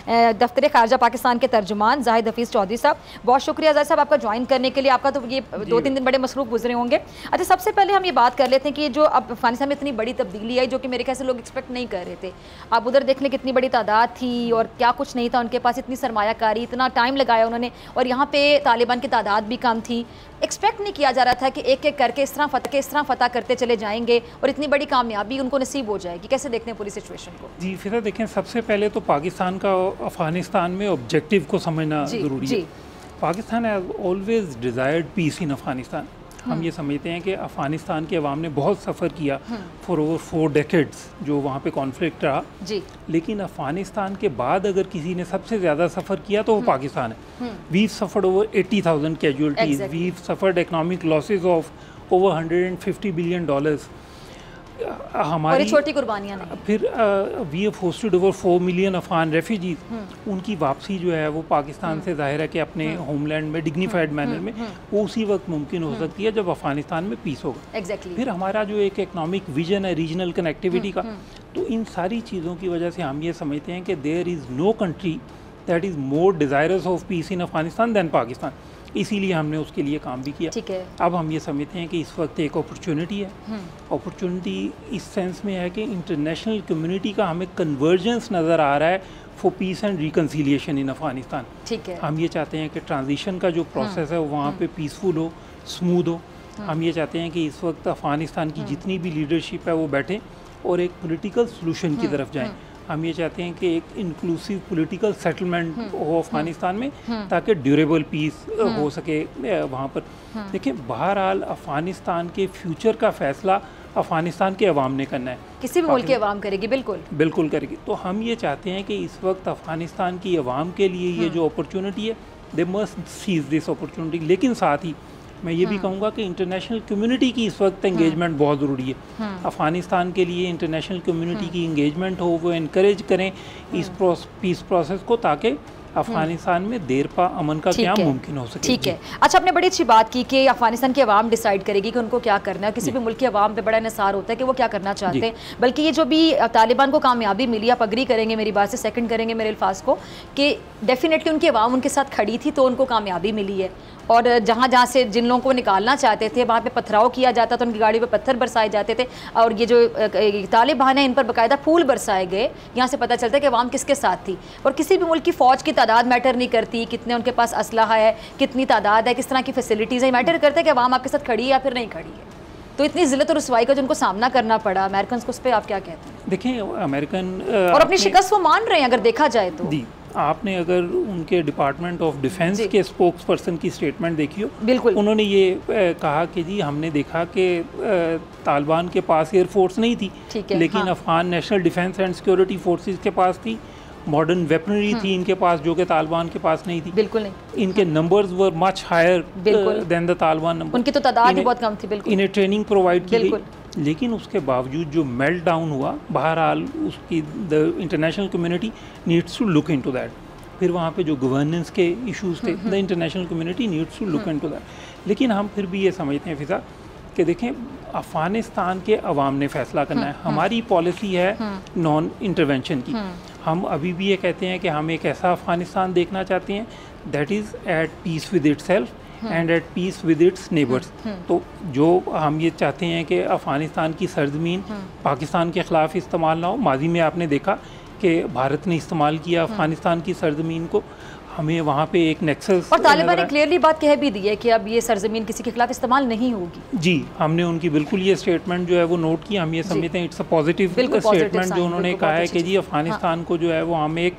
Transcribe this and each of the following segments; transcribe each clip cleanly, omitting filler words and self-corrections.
दफ्तर खारजा पाकिस्तान के तर्जुमान जाहिद हफीज़ चौधरी साहब, बहुत शुक्रिया जाहिद साहब आपका ज्वाइन करने के लिए। आपका तो ये 2-3 दिन बड़े मसरूफ़ गुजरे होंगे। अच्छा, सबसे पहले हम ये बात कर लेते हैं कि जो अब अफगानिस्तान में इतनी बड़ी तब्दीली आई जो कि मेरे ख्याल से लोग एक्सपेक्ट नहीं कर रहे थे। आप उधर देख लें कितनी बड़ी तादाद थी और क्या कुछ नहीं था उनके पास, इतनी सरमायाकारी, इतना टाइम लगाया उन्होंने, और यहाँ पे तालिबान की तादाद भी कम थी। एक्सपेक्ट नहीं किया जा रहा था कि एक एक करके इस तरह फतह करते चले जाएंगे और इतनी बड़ी कामयाबी उनको नसीब हो जाएगी। कैसे देखते हैं पूरी सिचुएशन को? जी फिर देखें, सबसे पहले तो पाकिस्तान का अफगानिस्तान में ऑब्जेक्टिव को समझना ज़रूरी है। Pakistan has always desired peace in Afghanistan. हम ये समझते हैं कि अफगानिस्तान के अवाम ने बहुत सफ़र किया फॉर ओवर 4 डेकेड्स जो वहाँ पे कॉन्फ्लिक्ट रहा जी। लेकिन अफगानिस्तान के बाद अगर किसी ने सबसे ज़्यादा सफ़र किया तो वो पाकिस्तान है। We suffered over 80,000 casualties, we suffered economic losses of over $150 billion. हमारी छोटी कुर्बानियां नहीं। फिर we have hosted over 4 million Afghan refugees. उनकी वापसी जो है वो पाकिस्तान से ज़ाहिर है कि अपने होमलैंड में डिग्निफाइड मैनर में वो उसी वक्त मुमकिन हो सकती है जब अफगानिस्तान में पीस होगा। फिर हमारा जो एक इकनॉमिक विजन है रीजनल कनेक्टिविटी का, तो इन सारी चीज़ों की वजह से हम ये समझते हैं कि there is no country that is more desirous of peace in Afghanistan than Pakistan. इसीलिए हमने उसके लिए काम भी किया। ठीक है। अब हम ये समझते हैं कि इस वक्त एक अपॉर्चुनिटी है। अपॉर्चुनिटी इस सेंस में है कि इंटरनेशनल कम्युनिटी का हमें कन्वर्जेंस नज़र आ रहा है फॉर पीस एंड रिकन्सिलिएशन इन अफगानिस्तान। ठीक है। हम ये चाहते हैं कि ट्रांजिशन का जो प्रोसेस है वो वहाँ पे पीसफुल हो, स्मूथ हो। हम ये चाहते हैं कि इस वक्त अफगानिस्तान की जितनी भी लीडरशिप है वो बैठे और एक पॉलिटिकल सोल्यूशन की तरफ जाएं। हम ये चाहते हैं कि एक इंक्लूसिव पॉलिटिकल सेटलमेंट हो अफगानिस्तान में ताकि ड्यूरेबल पीस हो सके वहाँ पर। देखिए, बहरहाल अफगानिस्तान के फ्यूचर का फैसला अफगानिस्तान के अवाम ने करना है, किसी भी मुल्क की अवाम करेगी। बिल्कुल करेगी। तो हम ये चाहते हैं कि इस वक्त अफगानिस्तान की अवाम के लिए ये जो अपॉर्चुनिटी है, they must seize this opportunity. लेकिन साथ ही मैं ये भी कहूँगा कि इंटरनेशनल कम्युनिटी की इस वक्त एंगेजमेंट बहुत ज़रूरी है। अफगानिस्तान के लिए इंटरनेशनल कम्युनिटी की एंगेजमेंट हो, वो इनकरेज करें इस पीस प्रोसेस को, ताकि अफगानिस्तान में देर पा अमन का क्या मुमकिन हो सके। ठीक है। अच्छा, आपने बड़ी अच्छी बात की कि अफगानिस्तान की आवाम डिसाइड करेगी कि उनको क्या करना है। किसी भी मुल्क की आवाम पे बड़ा निसार होता है कि वो क्या करना चाहते हैं। बल्कि ये जो भी तालिबान को कामयाबी मिली, आप अग्री करेंगे मेरी बात से, सेकंड करेंगे मेरे अल्फाज को, कि डेफिनेटली उनकी आवाम उनके साथ खड़ी थी तो उनको कामयाबी मिली है। और जहाँ जहाँ से जिन लोगों को निकालना चाहते थे वहाँ पे पथराव किया जाता था, उनकी गाड़ी पे पत्थर बरसाए जाते थे। और ये जो तालिबान है इन पर बाकायदा फूल बरसाए गए। यहाँ से पता चलता है कि अवाम किसके साथ थी। और किसी भी मुल्क की फ़ौज की तादाद मैटर नहीं करती, कितने उनके पास असलहा है, कितनी तादाद है, किस तरह की फैसिलिटीज़ है, मैटर करता है कि अवाम आपके साथ खड़ी है या फिर नहीं खड़ी है। तो इतनी ज़िल्लत और रुसवाई का जिनको सामना करना पड़ा अमेरिकन को, उस पर आप क्या कहते हैं? देखिए, अमेरिकन और अपनी शिकस्त वो मान रहे हैं अगर देखा जाए तो। आपने अगर उनके डिपार्टमेंट ऑफ डिफेंस के स्पोक्स पर्सन की स्टेटमेंट देखी हो, बिल्कुल उन्होंने ये कहा कि जी हमने देखा कि तालिबान के पास एयरफोर्स नहीं थी, लेकिन Afghan national defence and security forces के पास थी। मॉडर्न वेपनरी थी इनके पास जो कि तालिबान के पास नहीं थी। बिल्कुल नहीं। इनके numbers were much higher than the Taliban number. उनकी तो तादाद ही बहुत कम थी। बिल्कुल। इन्हें ट्रेनिंग प्रोवाइड की गई, लेकिन उसके बावजूद जो मेल्ट डाउन हुआ, बहरहाल उसकी the international community needs to look into that. फिर वहाँ पे जो गवर्नेंस के इश्यूज थे, the international community needs to look into that. लेकिन हम फिर भी ये समझते हैं फिजा कि देखें, अफगानिस्तान के अवाम ने फैसला करना है। हमारी पॉलिसी है नॉन इंटरवेंशन की। हम अभी भी ये कहते हैं कि हम एक ऐसा अफगानिस्तान देखना चाहते हैं that is at peace with itself and at peace with its neighbours. तो जो हम ये चाहते हैं कि अफगानिस्तान की सरजमीन पाकिस्तान के ख़िलाफ़ इस्तेमाल ना हो। माजी में आपने देखा कि भारत ने इस्तेमाल किया अफगानिस्तान की सरजमीन को। हमें वहाँ पे एक नेक्सस, और तालिबान ने क्लियरली बात कह भी दी है कि अब ये सरजमीन किसी के खिलाफ इस्तेमाल नहीं होगी। जी, हमने उनकी बिल्कुल ये स्टेटमेंट जो है वो नोट की। हम ये समझते हैं इट्स अ पॉजिटिव स्टेटमेंट जो उन्होंने कहा है कि जी अफगानिस्तान को जो है वो हम एक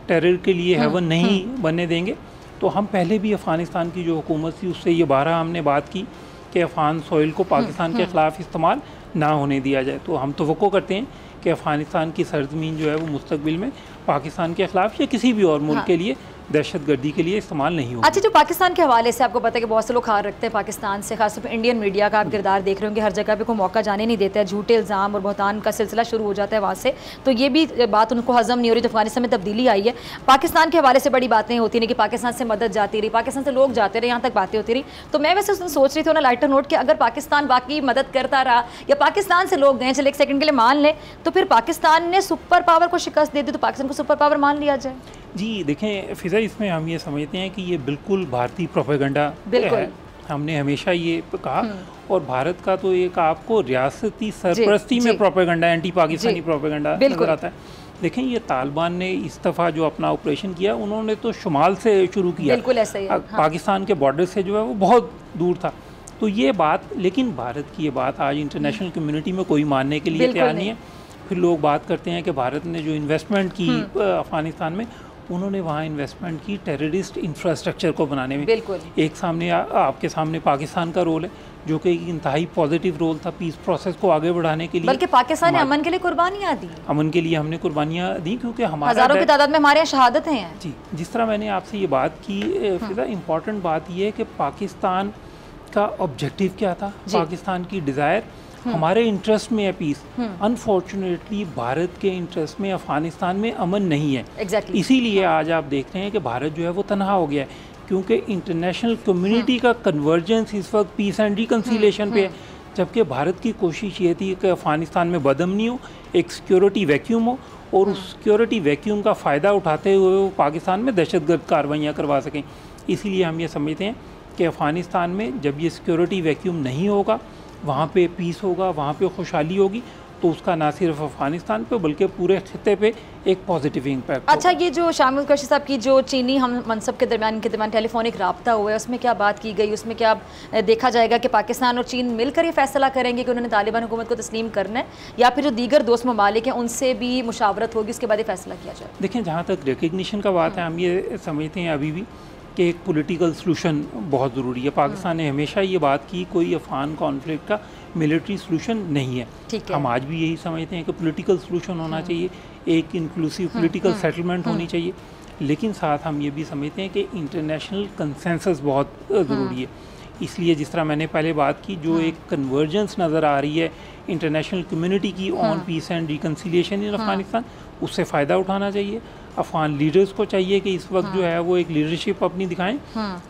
टेरर के लिए हेवन नहीं बनने देंगे। तो हम पहले भी अफगानिस्तान की जो हुकूमत थी उससे ये बारहा हमने बात की कि अफगान सॉइल को पाकिस्तान के ख़िलाफ़ इस्तेमाल ना होने दिया जाए। तो हम तवक्को करते हैं कि अफगानिस्तान की सरजमीन जो है वो मुस्तकबिल में पाकिस्तान के ख़िलाफ़ या किसी भी और मुल्क के लिए दहशतगर्दी के लिए इस्तेमाल नहीं होगा। अच्छा, जो पाकिस्तान के हवाले से आपको पता है कि बहुत से लोग खार रखते हैं पाकिस्तान से, खासतौर पर इंडियन मीडिया का आप किरदार देख रहे होंगे, हर जगह पे कोई मौका जाने नहीं देता है, झूठे इल्ज़ाम और बहतान का सिलसिला शुरू हो जाता है वहाँ से। तो ये भी बात उनको हज़म नहीं हो रही। तो अफगानिस्तान में तब्दीली आई है, पाकिस्तान के हवाले से बड़ी बातें होती रही कि पाकिस्तान से मदद जाती रही, पाकिस्तान से लोग जाते रहे, यहाँ तक बातें होती रही। तो मैं वैसे सोच रही थी ना लाइटर नोट कि अगर पाकिस्तान बाकी मदद करता रहा या पाकिस्तान से लोग गए, चले एक सेकंड के लिए मान लें, तो फिर पाकिस्तान ने सुपर पावर को शिकस्त दे दी तो पाकिस्तान को सुपर पावर मान लिया जाए। जी देखें फिजा, इसमें हम ये समझते हैं कि ये बिल्कुल भारतीय प्रोपेगेंडा है। हमने हमेशा ये कहा, और भारत का तो एक आपको रियासती सरपरस्ती में प्रोपेगेंडा, एंटी पाकिस्तानी प्रोपेगेंडा नजर आता है। देखें ये तालिबान ने इस दफ़ा जो अपना ऑपरेशन किया, उन्होंने तो शुमाल से शुरू किया, बिल्कुल ऐसा ही है। पाकिस्तान के बॉर्डर से जो है वो बहुत दूर था। तो ये बात, लेकिन भारत की ये बात आज इंटरनेशनल कम्युनिटी में कोई मानने के लिए तैयार नहीं है। फिर लोग बात करते हैं कि भारत ने जो इन्वेस्टमेंट की अफगानिस्तान में, उन्होंने वहाँ इन्वेस्टमेंट की टेररिस्ट इंफ्रास्ट्रक्चर को बनाने में। एक सामने आपके सामने पाकिस्तान का रोल है, जो कि इंतहाई पॉजिटिव रोल था पीस प्रोसेस को आगे बढ़ाने के लिए। बल्कि पाकिस्तान ने अमन के लिए कुर्बानियाँ दी, अमन के लिए हमने कुर्बानियाँ दी, क्योंकि हमारा हज़ारों की तादाद में हमारे यहाँ शहादतें हैं। जी, जिस तरह मैंने आपसे ये बात की फिजा, इम्पॉर्टेंट बात ये है कि पाकिस्तान का ऑब्जेक्टिव क्या था, पाकिस्तान की डिज़ायर हमारे इंटरेस्ट में है पीस। अनफॉर्चुनेटली भारत के इंटरेस्ट में अफगानिस्तान में अमन नहीं है। इसीलिए आज आप देख रहे हैं कि भारत जो है वो तनहा हो गया है, क्योंकि इंटरनेशनल कम्युनिटी का कन्वर्जेंस इस वक्त पीस एंड रिकन्सिलिएशन पे है। जबकि भारत की कोशिश ये थी कि अफगानिस्तान में बदअमनी हो, एक सिक्योरिटी वैक्यूम हो, और उस सिक्योरिटी वैक्यूम का फ़ायदा उठाते हुए वो पाकिस्तान में दहशतगर्द कार्रवाइयाँ करवा सकें। इसीलिए हम ये समझते हैं कि अफगानिस्तान में जब ये सिक्योरिटी वैक्यूम नहीं होगा, वहाँ पे पीस होगा, वहाँ पे खुशहाली होगी, तो उसका ना सिर्फ अफगानिस्तान पे बल्कि पूरे खिते पे एक पॉजिटिव इम्पैक्ट। अच्छा, ये जो शामिल कुरैशी साहब की जो चीनी हम मनसब के दरमियान टेलीफोनिक रब्ता हुआ है, उसमें क्या बात की गई? उसमें क्या देखा जाएगा कि पाकिस्तान और चीन मिलकर ये फैसला करेंगे कि उन्होंने तालिबान हुकूमत को तस्लीम करना है, या फिर जो दीगर दोस्त ममालिक हैं उनसे भी मुशावरत होगी, उसके बाद ये फैसला किया जाए? देखें, जहाँ तक रिकग्निशन का बात है, हम ये समझते हैं अभी भी कि एक पॉलिटिकल सलूशन बहुत ज़रूरी है। पाकिस्तान ने हमेशा ये बात की, कोई अफगान कॉन्फ्लिक्ट का मिलिट्री सलूशन नहीं है। हम आज भी यही समझते हैं कि पॉलिटिकल सलूशन होना चाहिए, एक इंक्लूसिव पॉलिटिकल सेटलमेंट होनी चाहिए, लेकिन साथ हम ये भी समझते हैं कि इंटरनेशनल कंसेंसस बहुत ज़रूरी है। इसलिए जिस तरह मैंने पहले बात की, जो एक कन्वर्जेंस नज़र आ रही है इंटरनेशनल कम्युनिटी की ऑन पीस एंड रिकन्सिलिएशन इन अफगानिस्तान, उससे फ़ायदा उठाना चाहिए। अफगान लीडर्स को चाहिए कि इस वक्त जो है वो एक लीडरशिप अपनी दिखाएं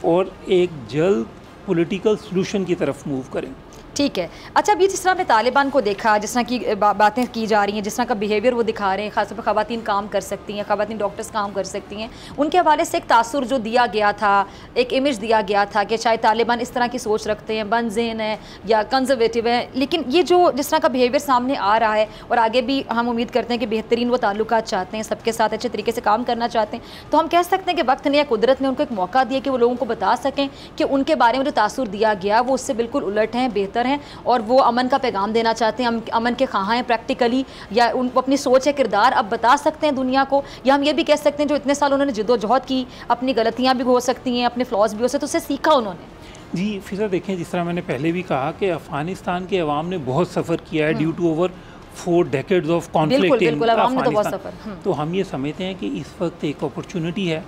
और एक जल्द पॉलिटिकल सलूशन की तरफ मूव करें। ठीक है। अच्छा, अभी जिस तरह हमने तालिबान को देखा, जिस तरह की बातें की जा रही हैं, जिस तरह का बिहेवियर वो दिखा रहे हैं, खासतौर पर ख़वातीन काम कर सकती हैं, ख़वातीन डॉक्टर्स काम कर सकती हैं, उनके हवाले से एक तासुर जो दिया गया था, एक इमेज दिया गया था कि शायद तालिबान इस तरह की सोच रखते हैं, बंद-ज़हन है या कंजर्वेटिव है। लेकिन ये जो जिस तरह का बिहेवियर सामने आ रहा है, और आगे भी हम उम्मीद करते हैं कि बेहतरीन वो ताल्लुकात चाहते हैं, सबके साथ अच्छे तरीके से काम करना चाहते हैं, तो हम कह सकते हैं कि वक्त ने या कुदरत ने उनको एक मौका दिया कि वो लोगों को बता सकें कि उनके बारे में जो तासुर दिया गया वो उससे बिल्कुल उलट हैं, बेहतर हैं, और वो अमन का पैगाम देना चाहते हैं, अमन के ख़्वाह हैं प्रैक्टिकली, या उनको अपनी सोच है, किरदार अब बता सकते हैं दुनिया को। या हम ये भी कह सकते हैं जो इतने साल उन्होंने जिद्दोजहद की, अपनी गलतियाँ भी हो सकती हैं, अपने फ्लॉज भी हो सकते, तो उससे सीखा उन्होंने। जी फिजा, देखें, जिस तरह मैंने पहले भी कहा कि अफगानिस्तान के अवाम ने बहुत सफ़र किया है due to over 4 decades of conflict in Afghanistan. तो हम ये समझते हैं कि इस वक्त एक अपॉर्चुनिटी है,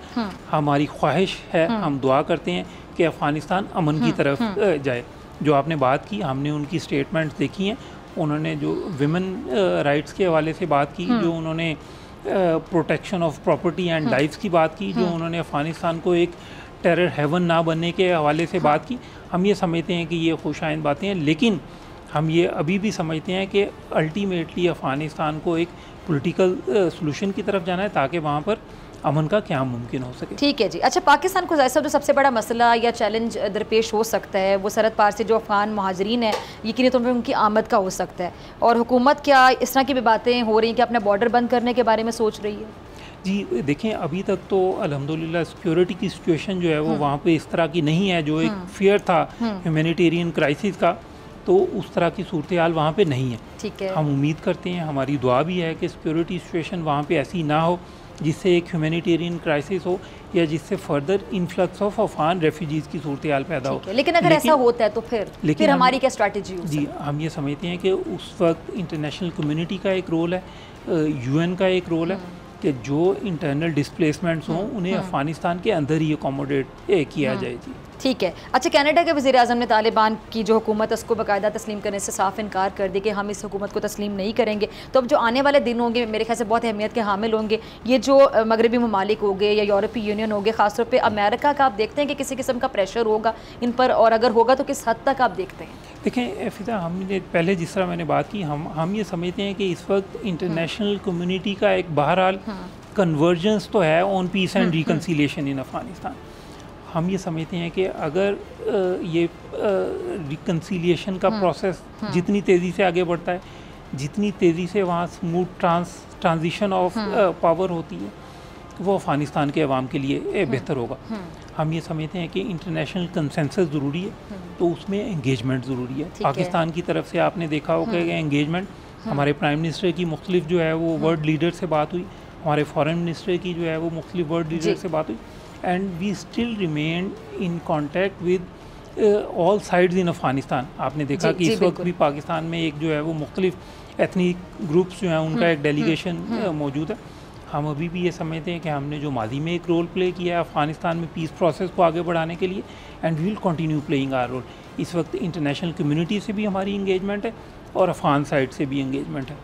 हमारी ख्वाहिश है, हम दुआ करते हैं कि अफगानिस्तान अमन की तरफ जाए। जो आपने बात की, हमने उनकी स्टेटमेंट्स देखी हैं, उन्होंने जो विमेन राइट्स के हवाले से बात की, जो उन्होंने protection of property and lifes की बात की, जो उन्होंने अफगानिस्तान को एक टेरर हेवन ना बनने के हवाले से बात की, हम ये समझते हैं कि ये खुशाइंद बातें हैं। लेकिन हम ये अभी भी समझते हैं कि अल्टीमेटली अफगानिस्तान को एक पॉलिटिकल सलूशन की तरफ जाना है, ताकि वहाँ पर अमन का क्या मुमकिन हो सके। ठीक है जी। अच्छा, पाकिस्तान को जैसा जो सबसे बड़ा मसला या चैलेंज दरपेश हो सकता है, वो सरहद पार से जो अफगान महाजरीन है, यकीनी तौर पर उनकी आमद का हो सकता है, और हुकूमत क्या इस तरह की भी बातें हो रही हैं कि अपना बॉर्डर बंद करने के बारे में सोच रही है? जी देखें, अभी तक तो अल्हम्दुलिल्लाह सिक्योरिटी की सिचुएशन जो है वो वहाँ पे इस तरह की नहीं है। जो एक फियर था ह्यूमैनिटेरियन क्राइसिस का, तो उस तरह की सूरत हाल वहाँ पे नहीं है। ठीक है। हम उम्मीद करते हैं, हमारी दुआ भी है कि सिक्योरिटी सिचुएशन वहाँ पे ऐसी ना हो जिससे एक ह्यूमैनिटेरियन क्राइसिस हो, या जिससे further influx of Afghan refugees की सूरत हाल पैदा हो। लेकिन अगर ऐसा होता है तो फिर हमारी क्या स्ट्रैटेजी हो? जी, हम ये समझते हैं कि उस वक्त इंटरनेशनल कम्युनिटी का एक रोल है, UN का एक रोल है कि जो इंटरनल डिस्प्लेसमेंट्स हों उन्हें अफगानिस्तान के अंदर ही अकोमोडेट किया जाए। जी ठीक है। अच्छा, कनाडा के वज़ीर आज़म ने तालिबान की जो हुकूमत है उसको बाकायदा तस्लीम करने से साफ इनकार कर दिया कि हम इस हुकूमत को तस्लीम नहीं करेंगे। तो अब जो आने वाले दिन होंगे मेरे ख्याल से बहुत अहमियत के हामिल होंगे। ये जो मगरबी ममालिक हो गए या यूरोपीय यूनियन हो गए, ख़ासतौर पर अमेरिका का, आप देखते हैं कि किसी किस्म का प्रेशर होगा इन पर, और अगर होगा तो किस हद तक आप देखते हैं? देखें फिजा, हमने पहले जिस तरह मैंने बात की, हम ये समझते हैं कि इस वक्त इंटरनेशनल कम्युनिटी का एक बहरहाल कन्वर्जेंस तो है ऑन पीस एंड रिकन्सिलिएशन इन अफ़गानिस्तान। हम ये समझते हैं कि अगर ये रिकन्सिलिएशन का प्रोसेस जितनी तेज़ी से आगे बढ़ता है, जितनी तेज़ी से वहाँ स्मूथ ट्रांजिशन ऑफ पावर होती है, वो अफ़गानिस्तान के अवाम के लिए बेहतर होगा। हम ये समझते हैं कि इंटरनेशनल कंसेंसस ज़रूरी है, तो उसमें एंगेजमेंट ज़रूरी है। पाकिस्तान की तरफ से आपने देखा होगा कि एंगेजमेंट, हमारे प्राइम मिनिस्टर की मुख्तलिफ जो है वो वर्ल्ड लीडर से बात हुई, हमारे फॉरेन मिनिस्टर की जो है वो मुख्तलिफ वर्ल्ड लीडर से बात हुई, and we still remain in contact with all sides in Afghanistan. आपने देखा कि इस वक्त भी पाकिस्तान में एक जो है वो मुख्तलिफ एथनिक ग्रुप्स जो हैं उनका एक डेलीगेशन मौजूद है। हम अभी भी ये समझते हैं कि हमने जो माजी में एक रोल प्ले किया है अफ़गानिस्तान में पीस प्रोसेस को आगे बढ़ाने के लिए, and we will continue playing our role. इस वक्त इंटरनेशनल कम्युनिटी से भी हमारी इंगेजमेंट है और अफ़गान साइड से भी इंगेजमेंट है।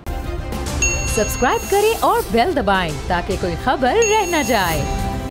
सब्सक्राइब करें और बेल दबाएं ताकि कोई खबर रह न जाए।